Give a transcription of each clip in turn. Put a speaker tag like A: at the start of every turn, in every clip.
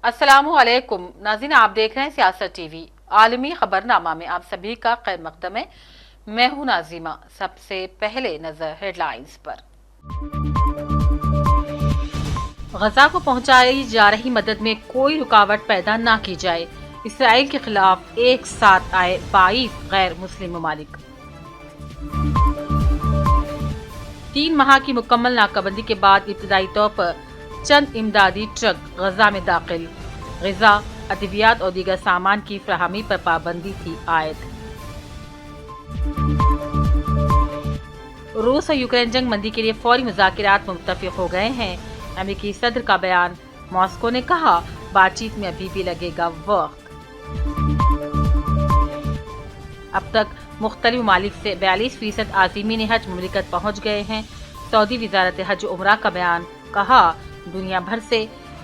A: अस्सलामु अलैकुम नाज़रीन, आप देख रहे हैं सियासत टीवी। आलमी खबरनामा में आप सभी का खैर मकदम है। मैं हूं नाजिमा। सबसे पहले नजर हेडलाइंस पर। गजा को पहुंचाई जा रही मदद में कोई रुकावट पैदा ना की जाए। इसराइल के खिलाफ एक साथ आए 22 गैर मुस्लिम ममालिक। 3 माह की मुकम्मल नाकाबंदी के बाद इब्तदाई तौर पर चंद इमदादी ट्रक गजा में दाखिल। ग़िज़ा, अद्वियात और दीगर सामान की फराहमी पर पाबंदी थी आयद। रूस और यूक्रेन जंग बंदी के लिए फौरी मुज़ाकरात मुत्तफ़िक़ हो गए हैं। अमेरिकी सदर का बयान। मॉस्को ने कहा बातचीत में अभी भी लगेगा वक्त। अब तक मुख्तलिफ ममालिक से 42% आज़मीन हज मुमलिकत पहुँच गए हैं। सऊदी वज़ारत हज उमरा का बयान। कहा दुनिया भर से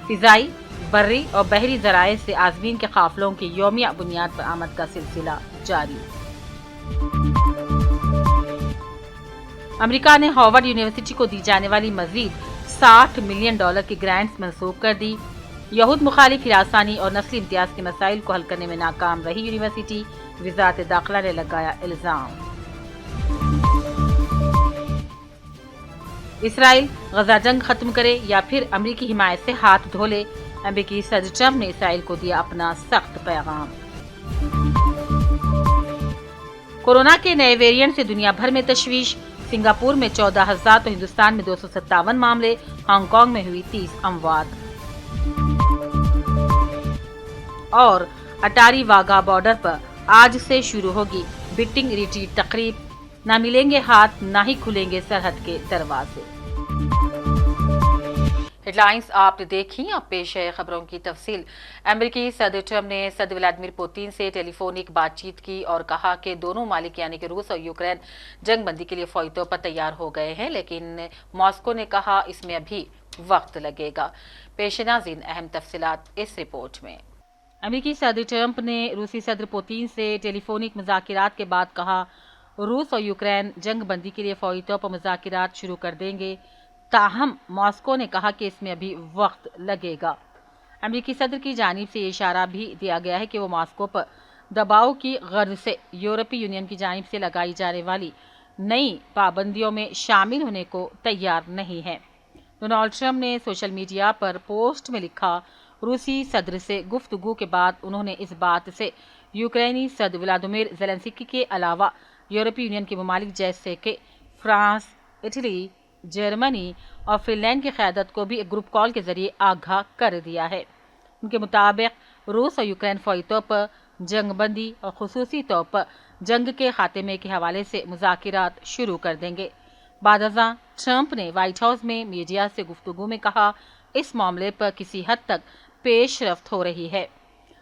A: फ़िज़ाई, बर्री और बहरी ज़राए से आज़मीन के काफ़िलों की यौमिया बुनियाद पर आमद का सिलसिला जारी। अमेरिका ने हार्वर्ड यूनिवर्सिटी को दी जाने वाली मजीद $60 मिलियन की ग्रांट्स मंसूख कर दी। यहूद मुखालिफ हिरासानी और नस्ली इम्तियाज के मसाइल को हल करने में नाकाम रही यूनिवर्सिटी। वज़ारत दाखिला ने लगाया इल्जाम। इसराइल गजा जंग खत्म करे या फिर अमेरिकी हिमायत से हाथ धो ले। अमेरिकी सदर ट्रंप ने इसराइल को दिया अपना सख्त पैगाम। कोरोना के नए वेरिएंट से दुनिया भर में तशवीश। सिंगापुर में 14,000 तो हिंदुस्तान में 257 मामले। हांगकांग में हुई 30 अमवात। और अटारी वाघा बॉर्डर पर आज से शुरू होगी बिटिंग रिट्रीट तकरीब। न मिलेंगे हाथ, न ही खुलेंगे सरहद के दरवाजे। हेडलाइंस आपने देखी। अब पेश है खबरों की तफसील। अमेरिकी सदर ट्रंप ने सदर व्लादिमीर पुतिन से टेलीफोनिक बातचीत की और कहा कि दोनों मालिक यानी कि रूस और यूक्रेन जंग बंदी के लिए फौरी तौर पर तैयार हो गए हैं, लेकिन मॉस्को ने कहा इसमें अभी वक्त लगेगा। पेश नाज़रीन अहम तफसीलात इस रिपोर्ट में। अमेरिकी सदर ट्रंप ने रूसी सदर पुतिन से टेलीफोनिक मुज़ाकरात के बाद कहा रूस और यूक्रेन जंग बंदी के लिए फौरी तौर पर मुज़ाकरात शुरू कर देंगे। ताहम मॉस्को ने कहा कि इसमें अभी वक्त लगेगा। अमेरिकी सदर की जानिब से ये इशारा भी दिया गया है कि वो मॉस्को पर दबाव की गर्ज से यूरोपीय यूनियन की जानिब से लगाई जाने वाली नई पाबंदियों में शामिल होने को तैयार नहीं है। डोनाल्ड ट्रंप ने सोशल मीडिया पर पोस्ट में लिखा रूसी सदर से गुफ्तगू के बाद उन्होंने इस बात से यूक्रेनी सदर व्लादिमीर ज़ेलेंस्की के अलावा यूरोपीय यूनियन के ममालिक जैसे कि फ्रांस, इटली, जर्मनी और फिनलैंड की क़यादत को भी एक ग्रुप कॉल के जरिए आगाह कर दिया है। उनके मुताबिक रूस और यूक्रेन फौरी तौर पर जंग बंदी और खुसूसी तौर पर जंग के खात्मे के हवाले से मुज़ाकरात शुरू कर देंगे। बाद अज़ां ट्रंप ने व्हाइट हाउस में मीडिया से गुफ्तगू में कहा इस मामले पर किसी हद तक पेशरफ्त हो रही है।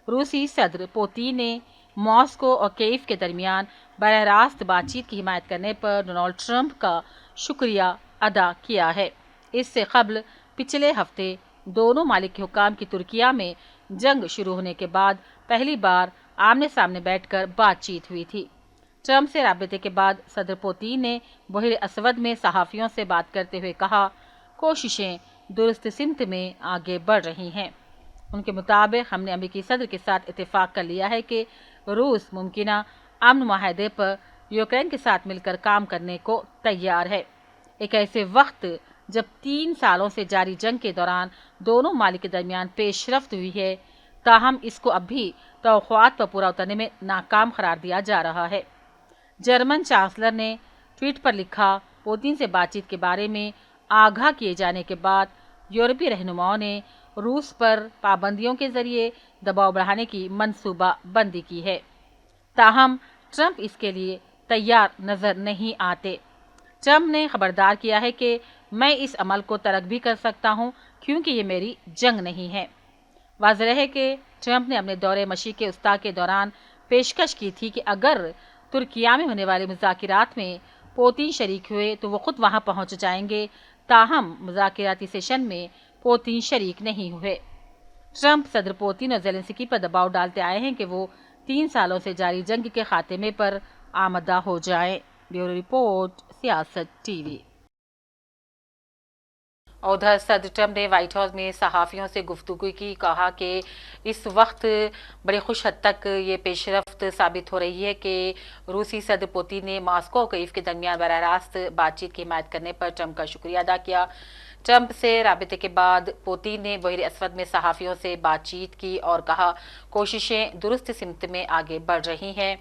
A: रूसी सदर पुतिन ने मॉस्को और कीव के दरमियान बराह रास्त बातचीत की हिमायत करने पर डोनाल्ड ट्रंप का शुक्रिया अदा किया है। इससे कबल पिछले हफ्ते दोनों मालिक के हुक्काम की तुर्किया में जंग शुरू होने के बाद पहली बार आमने सामने बैठकर बातचीत हुई थी। ट्रंप से राबते के बाद सदर पुतिन ने बहर असवद में सहाफ़ियों से बात करते हुए कहा कोशिशें दुरुस्त सिमत में आगे बढ़ रही हैं। उनके मुताबिक हमने अमेरिकी सदर के साथ इत्तेफाक कर लिया है कि रूस मुमकिना अमन माहदे पर यूक्रेन के साथ मिलकर काम करने को तैयार है। एक ऐसे वक्त जब 3 सालों से जारी जंग के दौरान दोनों मालिक के दरमियान पेशरफ्त हुई है, ताहम इसको अब भी तवक्कुआत पर पूरा उतरने में नाकाम करार दिया जा रहा है। जर्मन चांसलर ने ट्वीट पर लिखा पुतिन से बातचीत के बारे में आगाह किए जाने के बाद यूरोपीय रहनुमाओं ने रूस पर पाबंदियों के जरिए दबाव बढ़ाने की मंसूबा बंदी की है। ताहम ट्रंप इसके लिए तैयार नजर नहीं आते। ट्रंप ने खबरदार किया है कि मैं इस अमल को तरक भी कर सकता हूं क्योंकि ये मेरी जंग नहीं है। वाज़ेह है कि ट्रंप ने अपने दौरे मशी के उस्ता के दौरान पेशकश की थी कि अगर तुर्किया में होने वाले मुज़ाकरात में पुतिन शरीक हुए तो वो खुद वहां पहुंच जाएंगे। ताहम मुज़ाकराती सेशन में पुतिन शरीक नहीं हुए। ट्रंप सदर पुतिन और ज़ेलेंस्की पर दबाव डालते आए हैं कि वो 3 सालों से जारी जंग के खात्मे पर आमदा हो जाएं। ब्यूरो रिपोर्ट सियासत टीवी। और उधर सदर ट्रंप ने व्हाइट हाउस में सहाफ़ियों से गुफ्तगू की, कहा कि इस वक्त बड़े खुश हद तक ये पेशरफ्त साबित हो रही है कि रूसी सदर पुतिन ने मॉस्को और कीव के दरमियान बराह रास्त बातचीत की हिमायत करने पर ट्रंप का शुक्रिया अदा किया। ट्रंप से राबते के बाद पुतिन ने बहर असवद में सहाफ़ियों से बातचीत की और कहा कोशिशें दुरुस्त सिमत में आगे बढ़ रही हैं।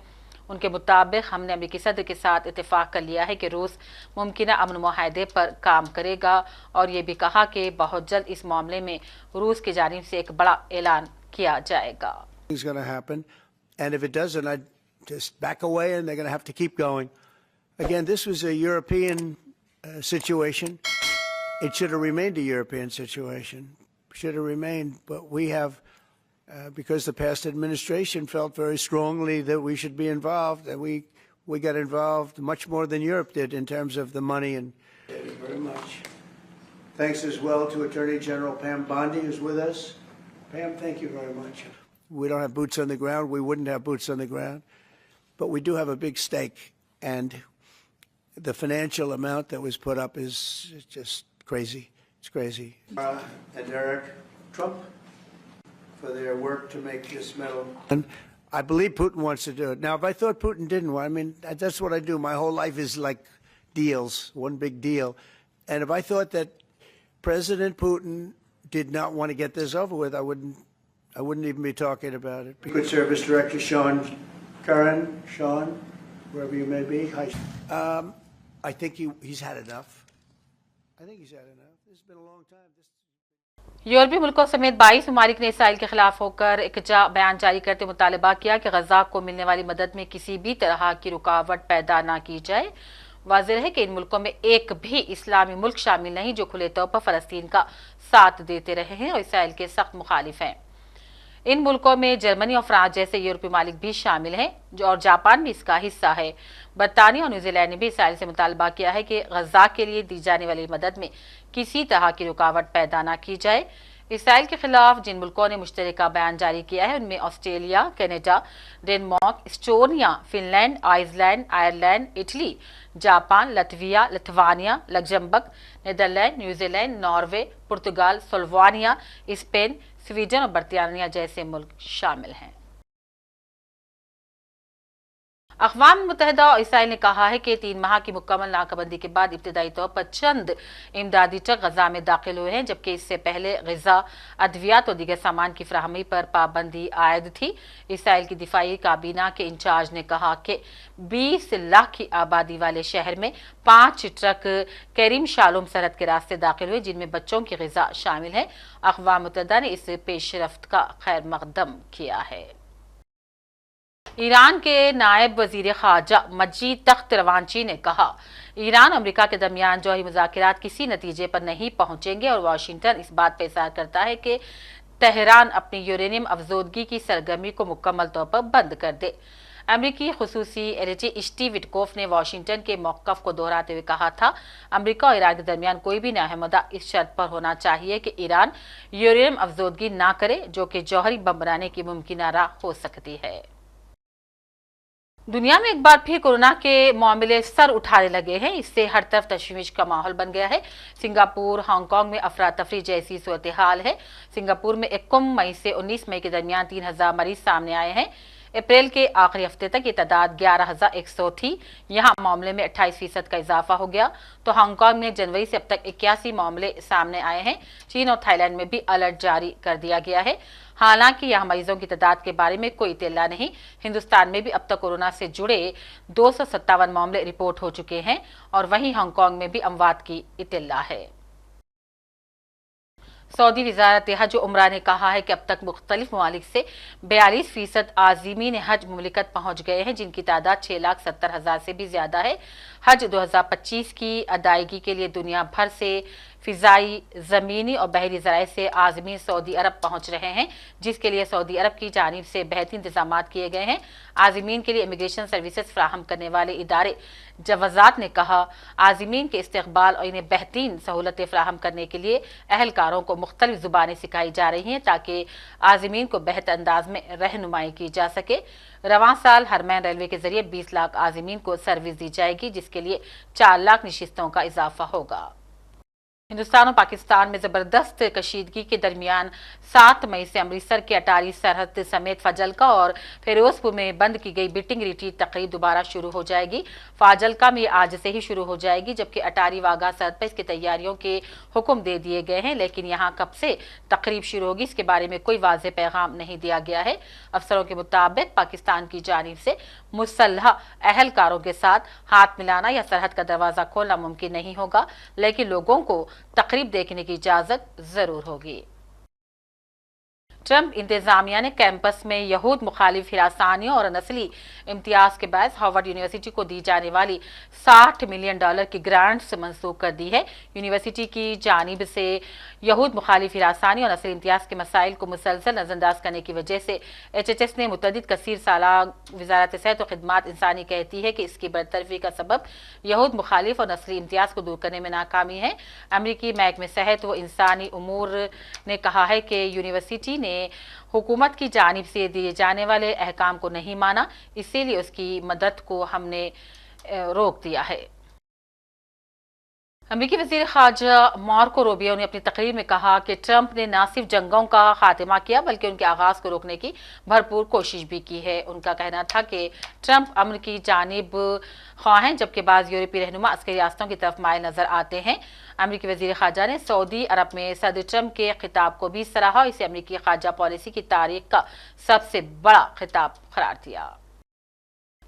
A: उनके मुताबिक हमने अमेरिकी सदर के साथ इत्तेफाक कर लिया है कि रूस मुमकिन अमन मुआहदे पर काम करेगा और ये भी कहा कि बहुत जल्द इस मामले में रूस की जानिब से एक बड़ा ऐलान किया जाएगा।
B: And if it doesn't, I'd just back away and they're going to have to keep going. Again, this was a European situation. It should have remained a European situation. Should have remained, but we have, because the past administration felt very strongly that we should be involved, and we got involved much more than Europe did in terms of the money. And thank you very much. Thanks as well to Attorney General Pam Bondi, who's with us. Pam, thank you very much. We don't have boots on the ground. We wouldn't have boots on the ground. But we do have a big stake. And the financial amount that was put up is just crazy. It's crazy. And Eric Trump for their work to make this medal. And I believe Putin wants to do it. Now, if I thought Putin didn't want, I mean, that's what I do. My whole life is like deals, one big deal. And if I thought that President Putin did not want to get this over with, I wouldn't even be talking about it. Good Service Director Sean Curran, Sean, wherever you may be. Hi. I think he's had enough. I think he's had enough. This has been a long time.
A: यूरोपीय मुल्कों समेत 22 ममालिक ने Israel के खिलाफ होकर एक बयान जारी करते मुतालबा किया कि गजा को मिलने वाली मदद में किसी भी तरह की रुकावट पैदा न की जाए। वाज़ेह है कि इन मुल्कों में एक भी इस्लामी मुल्क शामिल नहीं जो खुले तौर पर फलस्तीन का साथ देते रहे हैं और इसराइल के सख्त मुखालिफ हैं। इन मुल्कों में जर्मनी और फ्रांस जैसे यूरोपीय मालिक भी शामिल हैं और जापान भी इसका हिस्सा है। बरतानिया और न्यूजीलैंड ने भी इसराइल से मुतालबा किया है कि गजा के लिए दी जाने वाली मदद में किसी तरह की रुकावट पैदा न की जाए। इसराइल के खिलाफ जिन मुल्कों ने मुश्तरका बयान जारी किया है उनमें Australia, Canada, Denmark, Estonia, Finland, Iceland, Ireland, Italy, Japan, Latvia, Lithuania, Luxembourg, Netherlands, New Zealand, Norway, पुर्तगाल, स्लोवानिया, स्पेन, स्वीडन और बर्तानिया जैसे मुल्क शामिल हैं। अक़वाम मुत्तहिदा और इसराइल ने कहा है कि 3 माह की मुकम्मल नाकाबंदी के बाद इब्तदाई तौर पर चंद इमदादी ट्रक गजा में दाखिल हुए हैं, जबकि इससे पहले गजा, अद्वियात और दीगर सामान की फराहमी पर पाबंदी आयद थी। इसराइल की दिफाई काबीना के इंचार्ज ने कहा कि 20 लाख की आबादी वाले शहर में 5 ट्रक करीम शालोम सरहद के रास्ते दाखिल हुए, जिनमें बच्चों की ग़िज़ा शामिल है। अक़वाम मुत्तहिदा ने इस पेशरफ्त का खैर मकदम किया है। ईरान के नायब वजीर खारजा मजीद तख्त रवांची ने कहा ईरान अमेरिका के दरमियान जौहरी मुज़ाकरात किसी नतीजे पर नहीं पहुंचेंगे और वाशिंगटन इस बात पर इज़हार करता है कि तेहरान अपनी यूरेनियम अफजोदगी की सरगर्मी को मुकम्मल तौर पर बंद कर दे। अमरीकी खुसूसी एडिटर स्टीव विटकोफ ने वाशिंगटन के मौक़िफ़ को दोहराते हुए कहा था अमरीका और ईरान के दरमियान कोई भी नाहमदा इस शर्त पर होना चाहिए कि ईरान यूरेनियम अफजोदगी ना करे, जो कि जौहरी बम बनाने की मुमकिन राह हो सकती है। दुनिया में एक बार फिर कोरोना के मामले सर उठाने लगे हैं। इससे हर तरफ तशवीश का माहौल बन गया है। सिंगापुर, हांगकांग में अफरा तफरी जैसी सूरत हाल है। सिंगापुर में 21 मई से 19 मई के दरमियान 3000 मरीज सामने आए हैं। अप्रैल के आखिरी हफ्ते तक ये तादाद 11,100 थी। यहाँ मामले में 28% का इजाफा हो गया। तो हांगकांग में जनवरी से अब तक 81 मामले सामने आए हैं। चीन और थाईलैंड में भी अलर्ट जारी कर दिया गया है। हालांकि यहाँ मरीजों की तादाद के बारे में कोई इत्तला नहीं। हिंदुस्तान में भी अब तक कोरोना से जुड़े 257 मामले रिपोर्ट हो चुके हैं और वहीं हांगकांग में भी अमवात की इत्तला है। सऊदी वज़ारत हज उमरा ने कहा है कि अब तक मुख्तलिफ ममालिक से 42% आज़मीन हज मुमलिकत पहुँच गए हैं, जिनकी तादाद 6,70,000 से भी ज़्यादा है। हज 2025 की अदायगी के लिए दुनिया भर से फ़िज़ाई, ज़मीनी और बहरी ज़राए से आज़मीन सऊदी अरब पहुँच रहे हैं, जिसके लिए सऊदी अरब की जानिब से बेहतरीन इंतज़ाम किए गए हैं। आज़मीन के लिए इमिग्रेशन सर्विसेज फराहम करने वाले इदारे जवाज़ात ने कहा आज़मीन के इस्तकबाल और इन्हें बेहतरीन सहूलतें फराहम करने के लिए अहलकारों को मुख्तलिफ ज़ुबानें सिखाई जा रही हैं ताकि आज़मीन को बेहतर अंदाज में रहनुमाई की जा सके। रवां साल हरमैन रेलवे के जरिए 20 लाख आज़मीन को सर्विस दी जाएगी, जिसके लिए 4 लाख नशिस्तों का इजाफा होगा। हिंदुस्तान और पाकिस्तान में जबरदस्त कशीदगी के दरमियान 7 मई से अमृतसर की अटारी सरहद समेत फाजिल्का और फिरोजपुर में बंद की गई बिटिंग रिट्रीट तकरीब दोबारा शुरू हो जाएगी। फाजिल्का में आज से ही शुरू हो जाएगी, जबकि अटारी वाघा सरहद पर इसकी तैयारियों के हुक्म दे दिए गए हैं, लेकिन यहाँ कब से तकरीब शुरू होगी इसके बारे में कोई वाज़ेह पैगाम नहीं दिया गया है। अफसरों के मुताबिक पाकिस्तान की जानिब से मुसल्लह अहलकारों के साथ हाथ मिलाना या सरहद का दरवाजा खोलना मुमकिन नहीं होगा, लेकिन लोगों को तकरीब देखने की इजाजत जरूर होगी। ट्रंप इंतजामिया ने कैंपस में यहूद मुखालिफ हिरासानियों और नस्ली इम्तियाज के बायस हार्वर्ड यूनिवर्सिटी को दी जाने वाली $60 मिलियन की ग्रांट्स मंसूख कर दी है। यूनिवर्सिटी की जानिब से यहूद मुखालिफ हिरासानी और नस्ली इम्तियाज के मसाइल को मुसलसल नजरअंदाज करने की वजह से HHS ने मुतअद्दिद कसीर साला वजारत सेहत और खिदमात इंसानी कहती है कि इसकी बरतरफी का सबब यहूद मुखालिफ और नस्ली इम्तियाज को दूर करने में नाकामी है। अमरीकी महकमे सेहत व इंसानी उमूर ने कहा है कि यूनिवर्सिटी ने हुकूमत की जानिब से दिए जाने वाले अहकाम को नहीं माना, इसीलिए उसकी मदद को हमने रोक दिया है। अमेरिकी वज़ीर ख़ारजा मार्को रूबियो ने अपनी तकरीर में कहा कि ट्रंप ने न सिर्फ जंगों का खात्मा किया बल्कि उनके आगाज को रोकने की भरपूर कोशिश भी की है। उनका कहना था कि ट्रंप अमन की जानिब ख्वाह हैं, जबकि बाज़ यूरोपीय रहनुमा अस्करी रियासतों की तरफ माइल नजर आते हैं। अमेरिकी वज़ीर ख़ारजा ने सऊदी अरब में सदर ट्रंप के खिताब को भी सराहा और इसे अमेरिकी ख़ारजा पॉलिसी की तारीख का सबसे बड़ा खिताब करार दिया।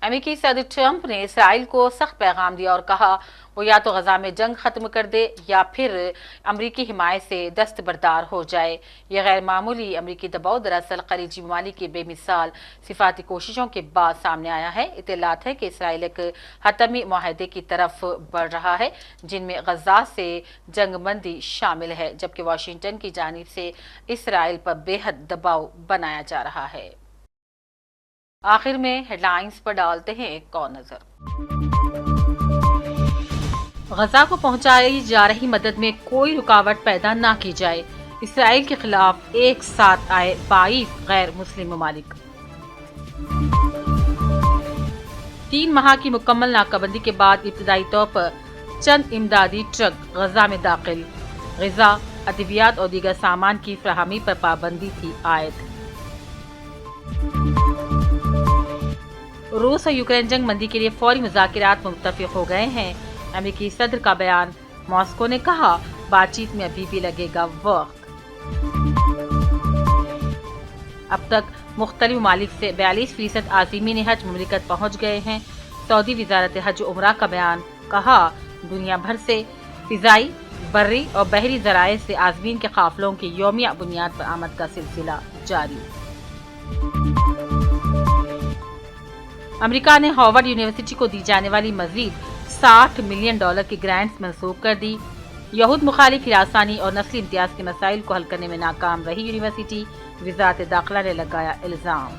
A: अमेरिकी सदर ट्रंप ने इसराइल को सख्त पैगाम दिया और कहा वो या तो गजा में जंग खत्म कर दे या फिर अमेरिकी हिमायत से दस्तबरदार हो जाए। यह गैर मामूली अमेरिकी दबाव दरअसल खलीजी ममालिक की बेमिसाल सिफाती कोशिशों के बाद सामने आया है। इत्तलात है कि इसराइल एक हतमी मुआहदे की तरफ बढ़ रहा है जिनमें गजा से जंगबंदी शामिल है, जबकि वाशिंगटन की जानिब से इसराइल पर बेहद दबाव बनाया जा रहा है। आखिर में हेडलाइंस पर डालते हैं एक और नजर। गजा को पहुंचाई जा रही मदद में कोई रुकावट पैदा ना की जाए। इसराइल के खिलाफ एक साथ आए 22 गैर मुस्लिम ममालिक। 3 माह की मुकम्मल नाकाबंदी के बाद इब्तदाई तौर पर चंद इमदादी ट्रक गजा में दाखिल। ग़िज़ा, अद्वियात और दीगर सामान की फराहमी पर पाबंदी थी आयद। रूस और यूक्रेन जंग बंदी के लिए फौरी मुज़ाकिरात में मुत्तफ़िक़ हो गए हैं। अमेरिकी सदर का बयान। मॉस्को ने कहा बातचीत में अभी भी लगेगा वक्त। अब तक मुख्तलिफ ममालिक से 42% आज़मीन हज मुमलिकत पहुँच गए हैं। सऊदी वज़ारत हज उमरा का बयान। कहा दुनिया भर से फ़िज़ाई, बर्री और बहरी ज़राए से आज़मीन के काफ़िलों की यौमिया बुनियाद पर आमद का सिलसिला जारी। अमेरिका ने हार्वर्ड यूनिवर्सिटी को दी जाने वाली मजीद $60 मिलियन की ग्रांट्स मंसूख कर दी। यहूद मुखालिफ हिरासानी और नस्ली इम्तियाज के मसाइल को हल करने में नाकाम रही यूनिवर्सिटी। वज़ारत दाखिला ने लगाया इल्जाम।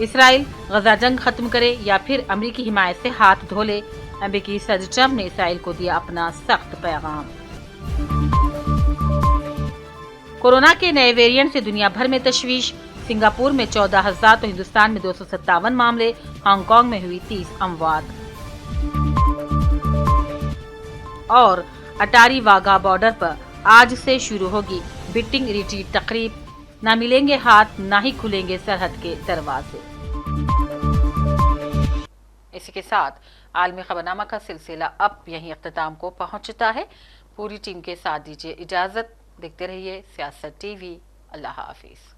A: इसराइल गजा जंग खत्म करे या फिर अमेरिकी हिमायत से हाथ धो ले। अमेरिकी सदर ट्रंप ने इसराइल को दिया अपना सख्त पैगाम। कोरोना के नए वेरिएंट से दुनिया भर में तशवीश। सिंगापुर में 14,000 तो हिंदुस्तान में 257 मामले। हांगकांग में हुई 30 अमवात। और अटारी वाघा बॉर्डर पर आज से शुरू होगी बिटिंग रिट्रीट तकरीब। ना मिलेंगे हाथ, ना ही खुलेंगे सरहद के दरवाजे। इसी के साथ आलमी खबरनामा का सिलसिला अब यहीं अख्ताम को पहुंचता है। पूरी टीम के साथ दीजिए इजाजत। देखते रहिए सियासत टीवी। अल्लाह हाफिज।